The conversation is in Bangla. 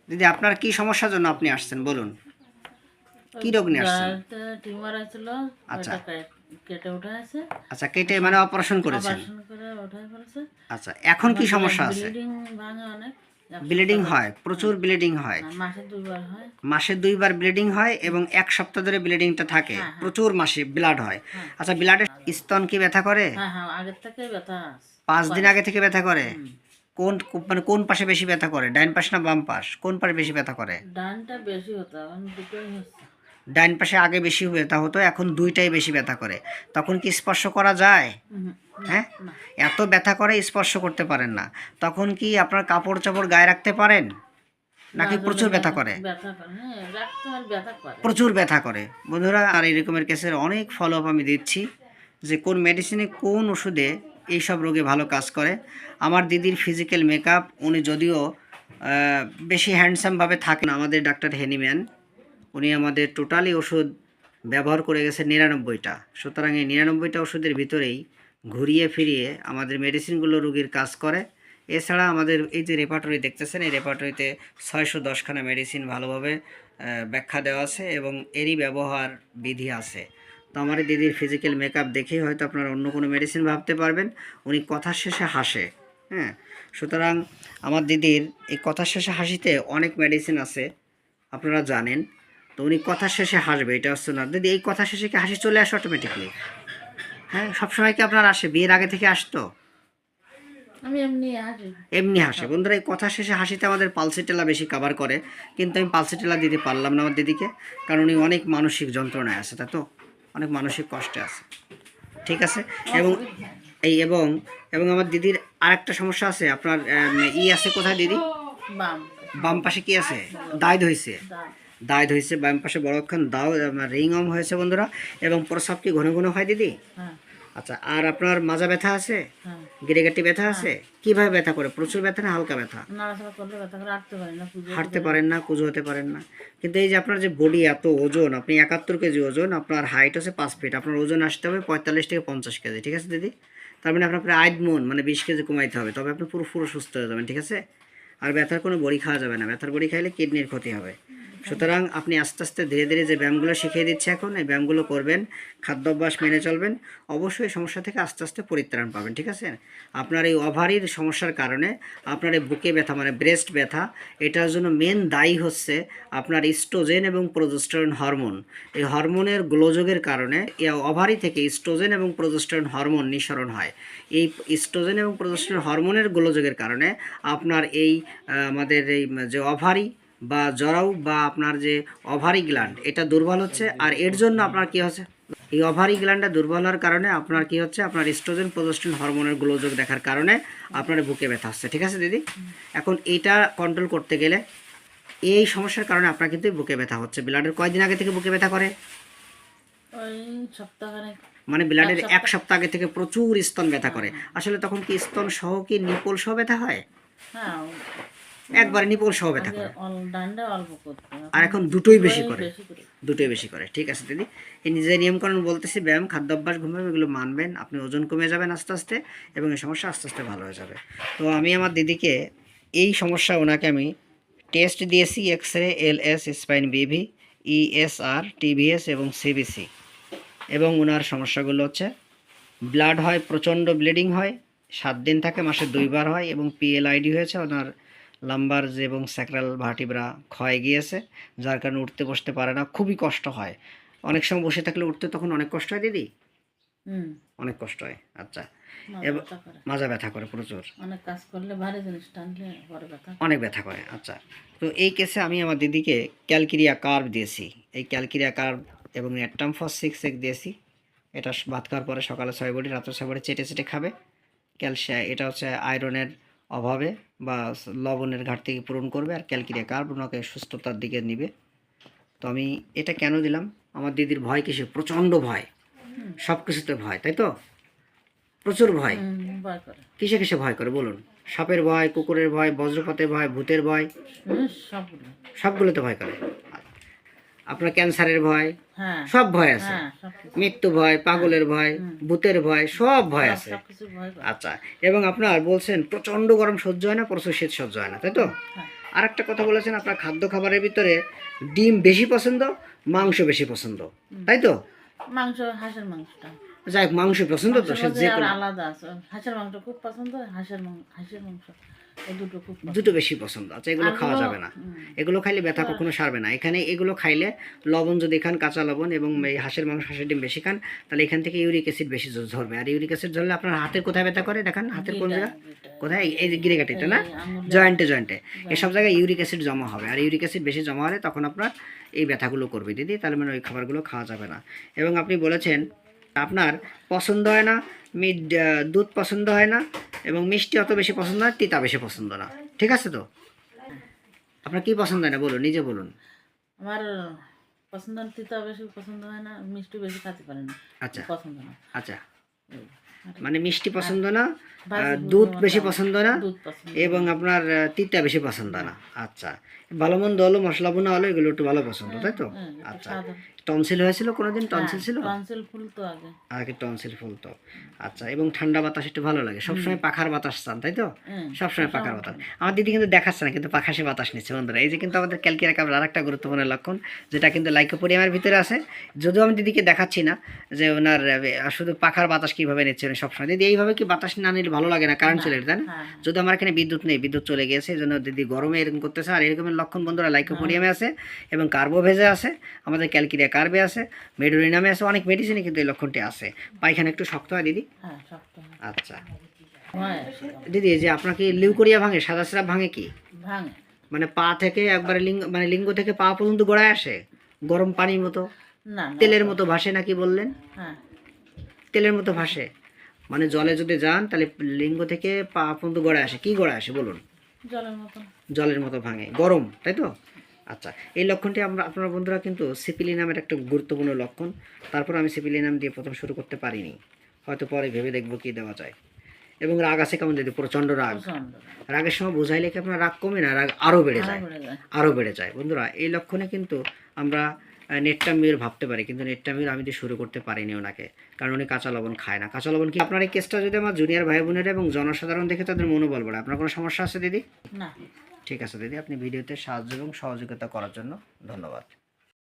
দিদি আপনার কি সমস্যার জন্য আপনি আসছেন বলুন, কি রোগ নিয়ে আসছেন? টিউমার আছিল, আচ্ছা ওটা কেটে উঠে আছে। আচ্ছা, কেটে মানে অপারেশন করেছেন? অপারেশন করে উঠাই ফেলেছে। আচ্ছা, এখন কি আমার সমস্যা আছে? ব্লিডিং ভাঙে অনেক। এক ব্লিডিং সপ্তাহ ধরে। হয়, প্রচুর ব্লিডিং হয়? হ্যাঁ, মাসে 2 বার হয়। মাসে 2 বার ব্লিডিং হয় এবং এক সপ্তাহ ধরে ব্লিডিংটা থাকে, হ্যাঁ, হ্যাঁ, প্রচুর মাসে ব্লাড হয়। হ্যাঁ, আচ্ছা, ব্লাডের স্তন কি ব্যথা করে? হ্যাঁ, হ্যাঁ, আগের থেকে ব্যথা 5 দিন করে। আগে থেকে ব্যথা করে? হুম। মানে কোন পাশে বেশি ব্যথা করে, ডাইন পাশ না বাম পাশ, কোন পাশে বেশি ব্যথা করে? ডানটা বেশি হতো, এখন দুটোই হচ্ছে। ডাইন পাশে আগে বেশি ব্যথা হতো, এখন দুইটাই বেশি ব্যথা করে। তখন কি স্পর্শ করা যায়? হুম, না, হ্যাঁ, না। এত ব্যথা করে স্পর্শ করতে পারেন না। তখন কি আপনার কাপড় চাপড় গায়ে রাখতে পারেন, নাকি মাঝে প্রচুর ব্যথা করে? ব্যথা করে, হ্যাঁ, রাখতে আর ব্যথা করে। প্রচুর ব্যথা করে বন্ধুরা। আর এই রকমের কেসের অনেক ফলো আপ আমি দিচ্ছি, যে কোন মেডিসিনে কোন ওষুধে এইসব রোগে ভালো কাজ করে। আমার দিদির ফিজিক্যাল মেকআপ, উনি যদিও বেশি হ্যান্ডসামভাবে থাকেন, আমাদের ডাক্তার হেনিম্যান, উনি আমাদের টোটালি ওষুধ ব্যবহার করে গেছে 99টা। সুতরাং এই 99টা ওষুধের ভিতরেই ঘুরিয়ে ফিরিয়ে আমাদের মেডিসিনগুলো রোগীর কাজ করে। এছাড়া আমাদের এই যে রেপার্টরি দেখতেছেন, এই রেপার্টরিতে 610খানা মেডিসিন ভালোভাবে ব্যাখ্যা দেওয়া আছে এবং এরই ব্যবহার বিধি আছে। তো আমার এই দিদির ফিজিক্যাল মেকআপ দেখেই হয়তো আপনারা অন্য কোনো মেডিসিন ভাবতে পারবেন। উনি কথার শেষে হাসে, হ্যাঁ। সুতরাং আমার দিদির এই কথার শেষে হাসিতে অনেক মেডিসিন আছে, আপনারা জানেন। তো উনি কথার শেষে হাসবে, এটা হচ্ছে না। দিদি, এই কথার শেষে কি হাসি চলে আসে অটোমেটিকলি? হ্যাঁ, সবসময় কি আপনার আসে? বিয়ের আগে থেকে আসতো? আমি এমনি হাসি। এমনি হাসে বন্ধুরা। এই কথার শেষে হাসিতে আমাদের পালসিটেলা বেশি কাভার করে, কিন্তু আমি পালসিটেলা দিতে পারলাম না আমার দিদিকে, কারণ উনি অনেক মানসিক যন্ত্রণায় আছে, তা তো অনেক মানসিক কষ্টে আছে। ঠিক আছে। এবং এই এবং এবং আমার দিদির আরেকটা সমস্যা আছে, আপনার আছে কোথায় দিদি? বাম বাম পাশে কি আছে? দায় হয়েছে। দাম। দায় হয়েছে বাম পাশে, বড় একখান দাও রিং অম হয়েছে বন্ধুরা। এবং প্রস্রাব কি ঘন ঘন হয় দিদি? হ্যাঁ, আচ্ছা, আর আপনার মাজা ব্যথা আছে? হ্যাঁ, গিরেগাটি ব্যথা হ্যাঁ। আছে? কিভাবে ব্যথা করে? প্রচুর ব্যথা না হালকা ব্যথা? নাড়াচাড়া করলে ব্যথা করে, হাঁটতে পারি না, পুজো হাঁটতে পারেন না, কুজো হতে পারেন না। কিন্তু এই যে আপনার যে বডি এত ওজন, আপনি 71 কেজি ওজন, আপনার হাইট হচ্ছে 5 ফিট, আপনার ওজন আসতে হবে 45 থেকে 50 কেজি, ঠিক আছে দিদি? তার মানে আপনার প্রায় আধমন মানে 20 কেজি কমাইতে হবে, তবে আপনি পুরো সুস্থ হয়ে যাবেন, ঠিক আছে? আর ব্যথার কোনো বড়ি খাওয়া যাবে না, ব্যথার বড়ি খাইলে কিডনির ক্ষতি হবে। সুতরাং আপনি আস্তে আস্তে ধীরে ধীরে যে ব্যায়ামগুলো শিখিয়ে দিচ্ছে এখন, এই ব্যায়ামগুলো করবেন, খাদ্যাভ্যাস মেনে চলবেন, অবশ্যই এই সমস্যা থেকে আস্তে আস্তে পরিত্রাণ পাবেন, ঠিক আছে? আপনার এই ওভারির সমস্যার কারণে আপনার এই বুকে ব্যথা মানে ব্রেস্ট ব্যথা, এটার জন্য মেন দায়ী হচ্ছে আপনার ইস্ট্রোজেন এবং প্রোজেস্টেরন হরমোন। এই হরমোনের গোলযোগের কারণে এই ওভারি থেকে ইস্ট্রোজেন এবং প্রোজেস্টেরন হরমোন নিঃসরণ হয়। এই ইস্ট্রোজেন এবং প্রোজেস্টেরন হরমোনের গোলযোগের কারণে আপনার এই আমাদের এই যে ওভারি বা জরায়ু বা আপনার যে ওভারি গ্ল্যান্ড, এটা দুর্বল হচ্ছে। আর এর জন্য আপনার কি হচ্ছে, এই ওভারি গ্ল্যান্ডটা দুর্বল হওয়ার কারণে আপনার কি হচ্ছে, আপনার ইস্ট্রোজেন প্রোজেস্টেরন হরমোনের গোলযোগ দেখার কারণে আপনার বুকে ব্যথা হচ্ছে, ঠিক আছে দিদি? এখন এইটা কন্ট্রোল করতে গেলে, এই সমস্যার কারণে আপনার কিন্তু বুকে ব্যথা হচ্ছে। ব্লাডের কয়দিন আগে থেকে বুকে ব্যথা করে? ওই সপ্তাহখানেক। মানে ব্লাডের এক সপ্তাহ। 1 সপ্তাহ আগে থেকে প্রচুর স্তন ব্যথা করে। হ্যাঁ, আসলে তখন কি স্তন সহ কি নিপল সহ ব্যথা হয়? হ্যাঁ। একবারে নিপল সহ ব্যথা আগে করে? ডান্ডা অল্প করতো, আর এখন এখন দুটোই বেশি দুটোই করে? বেশি করে। দুটোই বেশি করে, ঠিক আছে দিদি। এই নিজের নিয়মকানুন বলতেছি, ব্যায়াম, খাদ্যাভ্যাস, ঘুমাবে, এগুলো মানবেন, আপনি ওজন কমে যাবেন আস্তে আস্তে, এবং এই সমস্যা আস্তে আস্তে ভালো হয়ে যাবে। তো আমি আমার দিদিকে এই সমস্যা, ওনাকে আমি টেস্ট দিয়েছি, এক্স রে, এলএস, স্পাইন বিভি, ইএসআর, টিভিএস এবং সিবিসি। এবং ওনার সমস্যাগুলো হচ্ছে ব্লাড হয়, প্রচণ্ড ব্লিডিং হয়, 7 দিন থাকে, মাসে 2 বার হয়, এবং পিএলআইডি হয়েছে ওনার। লাম্বার যে এবং স্যাক্রাল ভার্টিব্রা ক্ষয় গিয়েছে, যার কারণে উঠতে বসতে পারে না, খুবই কষ্ট হয়। অনেক সময় বসে থাকলে উঠতে তখন অনেক কষ্ট হয় দিদি? হুম। অনেক কষ্ট হয়, আচ্ছা। মাথা এবং ব্যথা করে। মাজা ব্যথা করে প্রচুর, অনেক কাজ করলে, ভারী জিনিস টানলে পরে ব্যথা করে। অনেক ব্যথা করে, আচ্ছা। তো এই কেসে আমি আমার দিদিকে ক্যালকিরিয়া কার্ভ দিয়েছি। এই ক্যালকিরিয়া কার্ভ এবং অ্যাট্টামফস 6 দিয়েছি। এটা ভাত খাওয়ার পরে সকালে 6 বড়ি, রাত্রে 6 বড়ি চেটে চেটে খাবে। ক্যালসিয়াম, এটা হচ্ছে আয়রনের অভাবে বা লবণের ঘাটতি পূরণ করবে, আর ক্যালকিরিয়া কার্ব ওনাকে সুস্থতার দিকে নিবে। তো আমি এটা কেন দিলাম, আমার দিদির ভয় কিসে? প্রচণ্ড ভয়, সব কিছুতে ভয়, তাই তো? প্রচুর ভয়। ভয় করে। কিসে কিসে ভয় করে বলুন? সাপের ভয়, কুকুরের ভয়, বজ্রপাতের ভয়, ভূতের ভয়, সবগুলো। সবগুলোতে ভয় করে। আপনার ক্যান্সারের ভয়, হ্যাঁ, সব ভয় আছে। হ্যাঁ, সবকিছু। মৃত্যু ভয়, পাগলের ভয়, ভূতের ভয়, সব ভয় আছে। সবকিছু ভয় করে। আচ্ছা, এবং আপনার বলছেন প্রচণ্ড গরম সহ্য হয় না, প্রচুর শীত সহ্য হয় না, তাই তো? হ্যাঁ। আর একটা কথা বলেছেন, আপনার খাদ্য খাবারের ভিতরে ডিম বেশি পছন্দ, মাংস বেশি পছন্দ, তাই তো? মাংস, হাঁসের মাংসটা। যাই হোক, মাংস পছন্দ তো, সে মাংসের যে মধ্যে আর কোনো আলাদা আছে। হাঁসের মাংস খুব পছন্দ, হাঁসের মাংস এই দুটো খুব পছন্দ। দুটো বেশি পছন্দ। আচ্ছা, এগুলো খাওয়া আরগুলো, যাবে না, এগুলো খাইলে ব্যথা কখনো সারবে না। এখানে এগুলো খাইলে লবণ যদি খান, কাঁচা লবণ, এবং এই হাঁসের মাংস, হাঁসের ডিম বেশি খান, তাহলে এখান থেকে ইউরিক অ্যাসিড বেশি ঝরবে। আর ইউরিক অ্যাসিড ঝরলে আপনার হাতের কোথায় ব্যথা করে দেখেন, হাতের কোন জায়গা, কোথায়, এই যে গিরেকাটিতে না, জয়েন্টে জয়েন্টে, এসব জায়গায় ইউরিক অ্যাসিড জমা হবে। আর ইউরিক অ্যাসিড বেশি জমা হলে তখন আপনার এই ব্যথাগুলো করবে দিদি। তাহলে মানে ওই খাবারগুলো খাওয়া যাবে না। এবং আপনি বলেছেন আপনার পছন্দ হয় না দুধ পছন্দ হয় না, এবং মিষ্টি অত বেশি পছন্দ হয়, তিতা বেশি পছন্দ না, ঠিক আছে তো? আপনার কি পছন্দ হয় না বলুন, নিজে বলুন। আমার পছন্দ না, তিতা বেশি পছন্দ হয় না, মিষ্টি বেশি খেতে পারে না, আচ্ছা পছন্দ না। আচ্ছা, এই, আর মানে মিষ্টি পছন্দ না, ভাজি দুধ ভুজি বেশি মতো পছন্দ না, দুধ পছন্দ। এবং আপনার তিতা বেশি পছন্দ না। আচ্ছা, ভালো মন্দ হলো, মশলা বোনা হলো, এগুলো একটু ভালো পছন্দ, তাই তো? হ্যাঁ, একটু আচ্ছা, স্বাদ। টনসিল হয়েছিল কোনোদিন? টনসিল ছিল? টনসিল ফুল তো আগে। আগে টনসিল ফুলতো। আচ্ছা, এবং ঠান্ডা বাতাস একটু ভালো লাগে, সবসময় পাখার বাতাস চান, তাই তো? সবসময় পাখার বাতাস। আমার দিদি কিন্তু দেখাচ্ছে না, কিন্তু পাখাসে বাতাস নিচ্ছে বন্ধুরা। এই যে কিন্তু আমাদের ক্যালকিরা কাপড় আর একটা গুরুত্বপূর্ণ লক্ষণ, যেটা কিন্তু লাইকোপোডিয়ামের ভিতরে আছে। যদিও আমি দিদিকে দেখাচ্ছি না যে ওনার শুধু পাখার বাতাস কীভাবে নিচ্ছে উনি সবসময়। দিদি এইভাবে কি বাতাস না নিলে ভালো লাগে না, কারেন্ট চলে যায়, তাই না? হ্যাঁ, যদি আমার এখানে বিদ্যুৎ নেই, বিদ্যুৎ চলে গিয়েছে, এই জন্য দিদি গরমে এরকম করতেছে। আর এরকমের লক্ষণ বন্ধুরা লাইকোপোডিয়ামে আছে, এবং কার্বোভেজে আছে, আমাদের ক্যালকিরিয়া কার্বে আছে, মেডোরিনামে আছে, অনেক মেডিসিনে কিন্তু এই লক্ষণটি আছে। পায়খানা একটু শক্ত হয় দিদি? হ্যাঁ, শক্ত হয়। আচ্ছা হয়, দিদি, এই যে আপনার কি লিউকোরিয়া ভাঙে, সাদা স্রাব ভাঙে কি? ভাঙে। মানে পা থেকে একবারে লিঙ্গ থেকে পা পর্যন্ত গোড়ায় আসে, গরম পানির মতো, না না, তেলের মতো ভাসে নাকি বললেন? হ্যাঁ, তেলের মতো ভাসে, মানে জলে যদি যান তাহলে লিঙ্গ থেকে পা পর্যন্ত গোড়ায় আসে। কি গোড়ায় আসে বলুন? জলের মতো। জলের মতো ভাঙে, গরম, তাই তো? আচ্ছা, এই লক্ষণটি আপনারা বন্ধুরা কিন্তু সিপিলি নামের একটা গুরুত্বপূর্ণ লক্ষণ। তারপর আমি সিপিলি নাম দিয়ে প্রথম শুরু করতে পারিনি, হয়তো পরে ভেবে দেখবো কি দেওয়া যায়। এবং রাগ আছে কেমন দিদি? প্রচণ্ড রাগ। প্রচন্ড। রাগের সময় বোঝাইলে কি আপনার রাগ কমে না, রাগ আরও বেড়ে যায়, বেড়ে যায়। আরও বেড়ে যায়। বন্ধুরা, এই লক্ষণে কিন্তু আমরা নেটটামির ভাবতে পারি, কিন্তু নেটটামির আমি দিয়ে শুরু করতে পারিনি ওনাকে, কারণ উনি কাঁচা লবণ খায় না। কাঁচা লবণ কি আপনার এই কেসটা যদি আমার জুনিয়র ভাই বোনেরা এবং জনসাধারণ দেখে তাদের মনোবল বাড়ে। আপনার কোনো সমস্যা আছে দিদি? না। ঠিক আছে দিদি, আপনি ভিডিওতে সাহায্য এবং সহযোগিতা করার জন্য ধন্যবাদ।